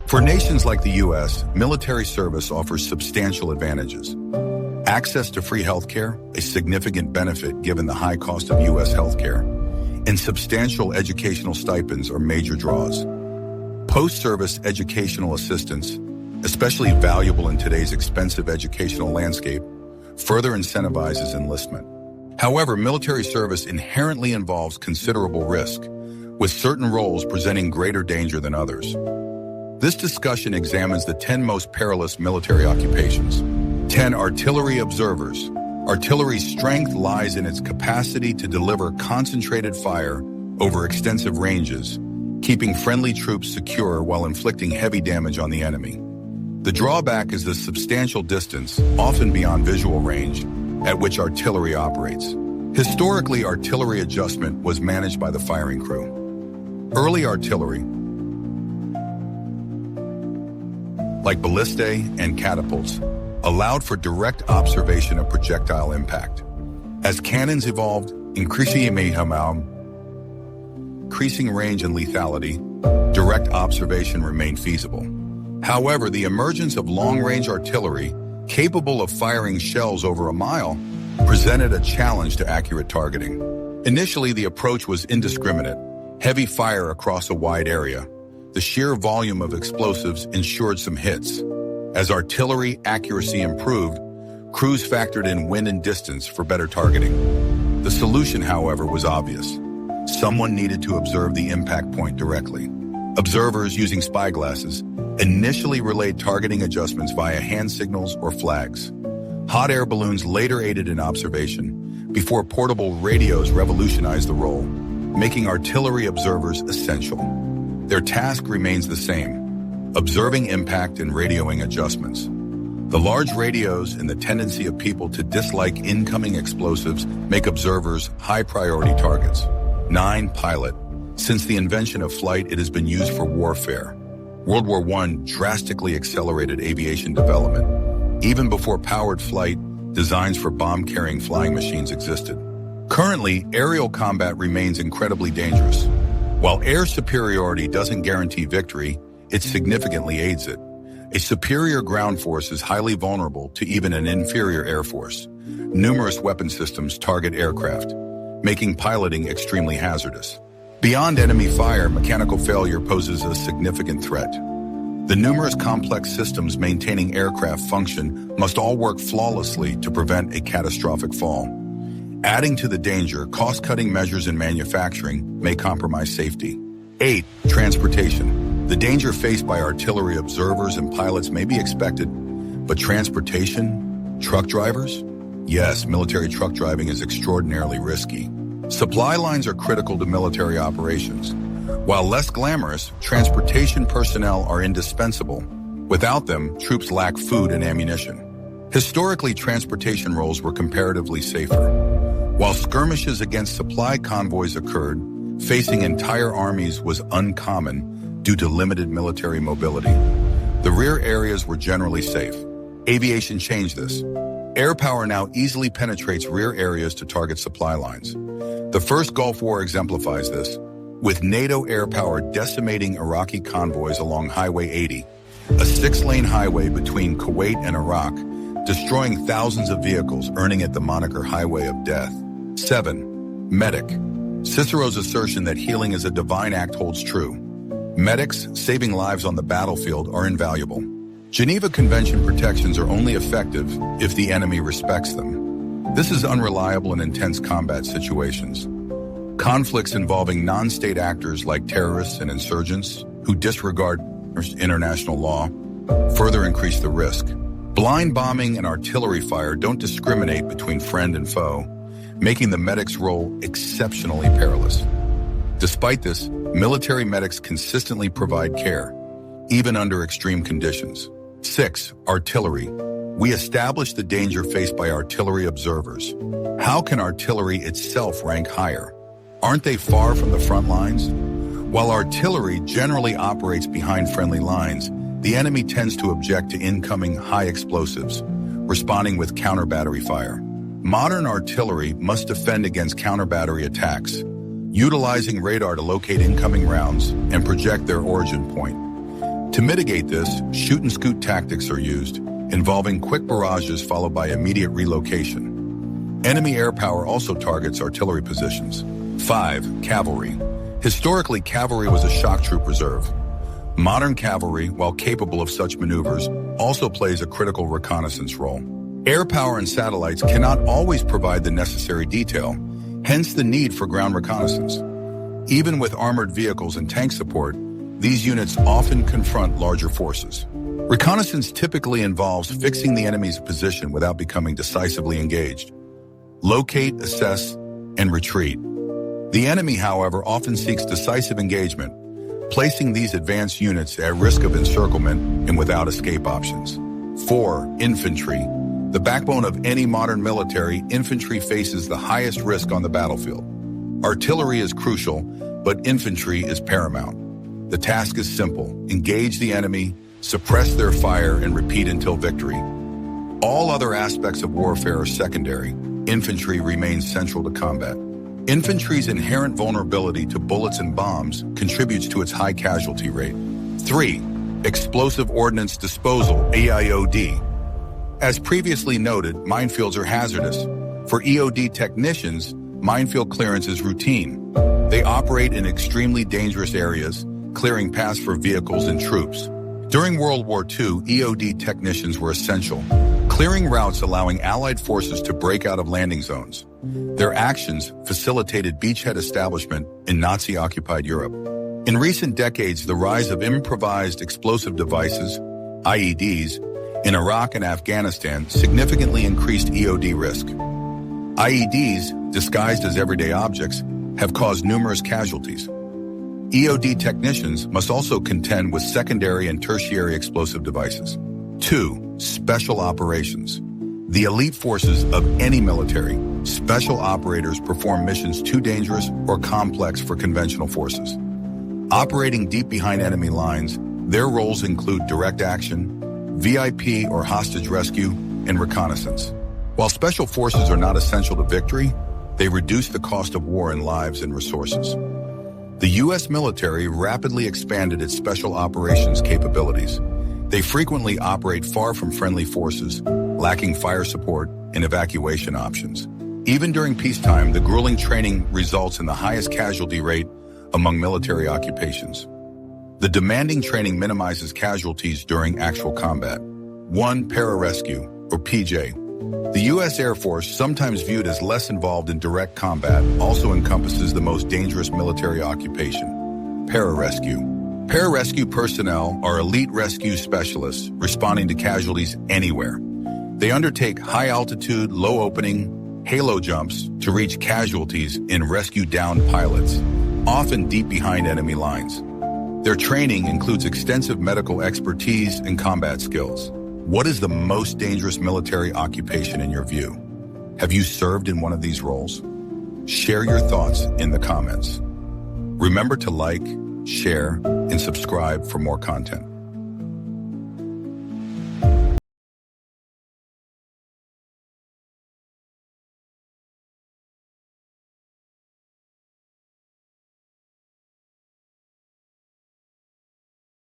For nations like the U.S., military service offers substantial advantages. Access to free healthcare, a significant benefit given the high cost of U.S. healthcare, and substantial educational stipends are major draws. Post-service educational assistance, especially valuable in today's expensive educational landscape, further incentivizes enlistment. However, military service inherently involves considerable risk, with certain roles presenting greater danger than others. This discussion examines the 10 most perilous military occupations. 10 Artillery observers. Artillery's strength lies in its capacity to deliver concentrated fire over extensive ranges, keeping friendly troops secure while inflicting heavy damage on the enemy. The drawback is the substantial distance, often beyond visual range, at which artillery operates. Historically, artillery adjustment was managed by the firing crew. Early artillery, like ballistae and catapults, allowed for direct observation of projectile impact. As cannons evolved, increasing range and lethality, direct observation remained feasible. However, the emergence of long-range artillery, capable of firing shells over a mile, presented a challenge to accurate targeting. Initially, the approach was indiscriminate, heavy fire across a wide area. The sheer volume of explosives ensured some hits. As artillery accuracy improved, crews factored in wind and distance for better targeting. The solution, however, was obvious. Someone needed to observe the impact point directly. Observers using spyglasses initially relayed targeting adjustments via hand signals or flags. Hot air balloons later aided in observation, before portable radios revolutionized the role, making artillery observers essential. Their task remains the same: observing impact and radioing adjustments. The large radios and the tendency of people to dislike incoming explosives make observers high-priority targets. 9. Pilot. Since the invention of flight, it has been used for warfare. World War I drastically accelerated aviation development. Even before powered flight, designs for bomb-carrying flying machines existed. Currently, aerial combat remains incredibly dangerous. While air superiority doesn't guarantee victory, it significantly aids it. A superior ground force is highly vulnerable to even an inferior air force. Numerous weapon systems target aircraft, making piloting extremely hazardous. Beyond enemy fire, mechanical failure poses a significant threat. The numerous complex systems maintaining aircraft function must all work flawlessly to prevent a catastrophic fall. Adding to the danger, cost-cutting measures in manufacturing may compromise safety. 8. Transportation. The danger faced by artillery observers and pilots may be expected, but transportation? Truck drivers? Yes, military truck driving is extraordinarily risky. Supply lines are critical to military operations. While less glamorous, transportation personnel are indispensable. Without them, troops lack food and ammunition. Historically, transportation roles were comparatively safer. While skirmishes against supply convoys occurred, facing entire armies was uncommon due to limited military mobility. The rear areas were generally safe. Aviation changed this. Air power now easily penetrates rear areas to target supply lines. The First Gulf War exemplifies this, with NATO air power decimating Iraqi convoys along Highway 80, a 6-lane highway between Kuwait and Iraq, destroying thousands of vehicles, earning it the moniker Highway of Death. 7. Medic. Cicero's assertion that healing is a divine act holds true. Medics saving lives on the battlefield are invaluable. Geneva Convention protections are only effective if the enemy respects them. This is unreliable in intense combat situations. Conflicts involving non-state actors like terrorists and insurgents who disregard international law further increase the risk. Blind bombing and artillery fire don't discriminate between friend and foe, making the medic's role exceptionally perilous. Despite this, military medics consistently provide care, even under extreme conditions. 6. Artillery. We established the danger faced by artillery observers. How can artillery itself rank higher? Aren't they far from the front lines? While artillery generally operates behind friendly lines, the enemy tends to object to incoming high explosives, responding with counter-battery fire. Modern artillery must defend against counter-battery attacks, utilizing radar to locate incoming rounds and project their origin point. To mitigate this, shoot-and-scoot tactics are used, involving quick barrages followed by immediate relocation. Enemy air power also targets artillery positions. 5. Cavalry. Historically, cavalry was a shock troop reserve. Modern cavalry, while capable of such maneuvers, also plays a critical reconnaissance role. Air power and satellites cannot always provide the necessary detail, hence the need for ground reconnaissance. Even with armored vehicles and tank support, these units often confront larger forces. Reconnaissance typically involves fixing the enemy's position without becoming decisively engaged. Locate, assess, and retreat. The enemy, however, often seeks decisive engagement, placing these advanced units at risk of encirclement and without escape options. 4. Infantry. The backbone of any modern military, infantry faces the highest risk on the battlefield. Artillery is crucial, but infantry is paramount. The task is simple: engage the enemy, suppress their fire, and repeat until victory. All other aspects of warfare are secondary. Infantry remains central to combat. Infantry's inherent vulnerability to bullets and bombs contributes to its high casualty rate. 3. Explosive Ordnance Disposal, EOD. As previously noted, minefields are hazardous. For EOD technicians, minefield clearance is routine. They operate in extremely dangerous areas, clearing paths for vehicles and troops. During World War II, EOD technicians were essential, clearing routes allowing Allied forces to break out of landing zones. Their actions facilitated beachhead establishment in Nazi-occupied Europe. In recent decades, the rise of improvised explosive devices, IEDs, in Iraq and Afghanistan significantly increased EOD risk. IEDs, disguised as everyday objects, have caused numerous casualties. EOD technicians must also contend with secondary and tertiary explosive devices. 2. Special operations. The elite forces of any military, special operators perform missions too dangerous or complex for conventional forces. Operating deep behind enemy lines, their roles include direct action, VIP or hostage rescue, and reconnaissance. While special forces are not essential to victory, they reduce the cost of war in lives and resources. The U.S. military rapidly expanded its special operations capabilities. They frequently operate far from friendly forces, lacking fire support and evacuation options. Even during peacetime, the grueling training results in the highest casualty rate among military occupations. The demanding training minimizes casualties during actual combat. 1. Pararescue, or PJ. The U.S. Air Force, sometimes viewed as less involved in direct combat, also encompasses the most dangerous military occupation: pararescue. Pararescue personnel are elite rescue specialists responding to casualties anywhere. They undertake high-altitude, low-opening, halo jumps to reach casualties and rescue downed pilots, often deep behind enemy lines. Their training includes extensive medical expertise and combat skills. What is the most dangerous military occupation in your view? Have you served in one of these roles? Share your thoughts in the comments. Remember to like, share, and subscribe for more content.